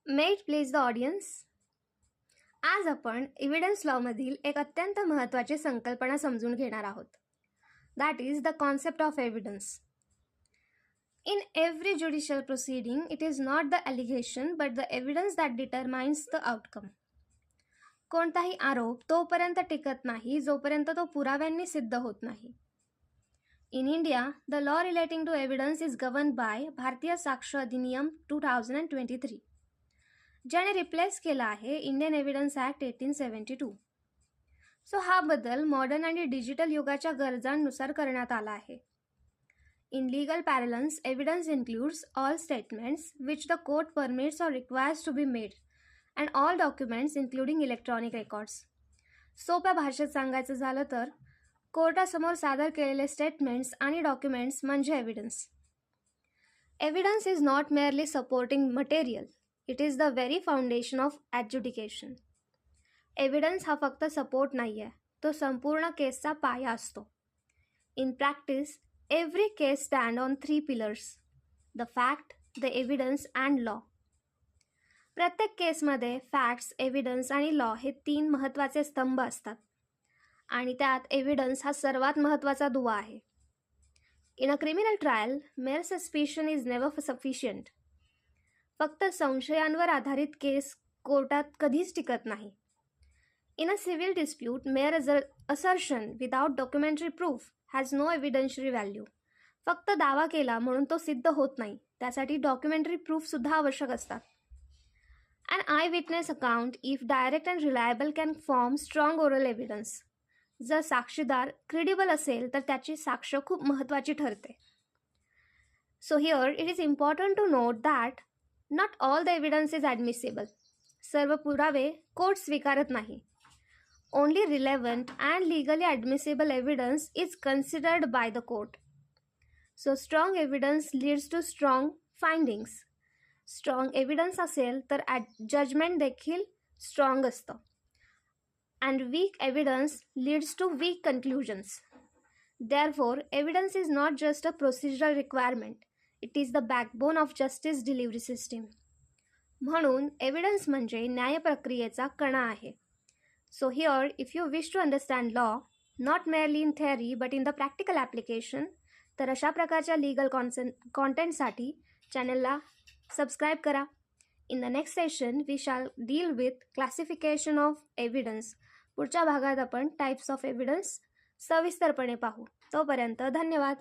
May it please the audience. आज आपण evidence लॉमधील एक अत्यंत महत्त्वाची संकल्पना समजून घेणार आहोत. That is the concept of evidence. In every judicial proceeding, it is not the allegation but the evidence that determines the outcome. कोणताही आरोप तोपर्यंत टिकत नाही जोपर्यंत तो पुराव्यांनी सिद्ध होत नाही. In India, the law relating to evidence is governed by भारतीय साक्ष अधिनियम 2023, ज्याने रिप्लेस केला आहे इंडियन एव्हिडन्स ॲक्ट 1872. सो हा बदल मॉडर्न आणि डिजिटल युगाच्या गरजांनुसार करण्यात आला आहे. In legal parlance, evidence includes all statements which the court permits or requires to be made and all documents including electronic records. सोप्या भाषेत सांगायचं झालं तर कोर्टासमोर सादर केलेले स्टेटमेंट्स आणि डॉक्युमेंट्स म्हणजे evidence. Evidence is not merely supporting material, it is the very foundation of adjudication. Evidence हा फक्त सपोर्ट नाही आहे, तो संपूर्ण केसचा पाया असतो. In practice, every case stand on 3 pillars: the fact, the evidence and law. प्रत्येक केसमध्ये फॅक्ट्स, एव्हिडन्स आणि लॉ हे 3 महत्त्वाचे स्तंभ असतात आणि त्यात एव्हिडन्स हा सर्वात महत्त्वाचा दुवा आहे. In a criminal trial, mere suspicion is never sufficient. फक्त संशयांवर आधारित केस कोर्टात कधीच टिकत नाही. In a civil dispute, mere assertion without documentary proof has no evidentiary value. फक्त दावा केला म्हणून तो सिद्ध होत नाही, त्यासाठी डॉक्युमेंटरी प्रूफसुद्धा आवश्यक असतात. An eye witness account if direct and reliable can form strong oral evidence. जर साक्षीदार क्रेडिबल असेल तर त्याची साक्ष खूप महत्त्वाची ठरते. So here it is important to note that not all the evidence is admissible. सर्व पुरावे कोर्ट स्वीकारत नाही. Only relevant and legally admissible evidence is considered by the court. So strong evidence leads to strong findings. Strong evidence असेल तर judgment देखील strong असतं. And weak evidence leads to weak conclusions. Therefore, evidence is not just a procedural requirement. It is the backbone of justice delivery system. म्हणून evidence म्हणजे न्याय प्रक्रियेचा कणा आहे. So here, if you wish to understand law, not merely in theory but in the practical application, तर अशा प्रकारच्या legal कॉन्टेंटसाठी चॅनलला सबस्क्राईब करा. In the next session we shall deal with classification of evidence. पुढच्या भागात आपण टाईप्स ऑफ एव्हिडन्स सविस्तरपणे पाहू. तोपर्यंत धन्यवाद.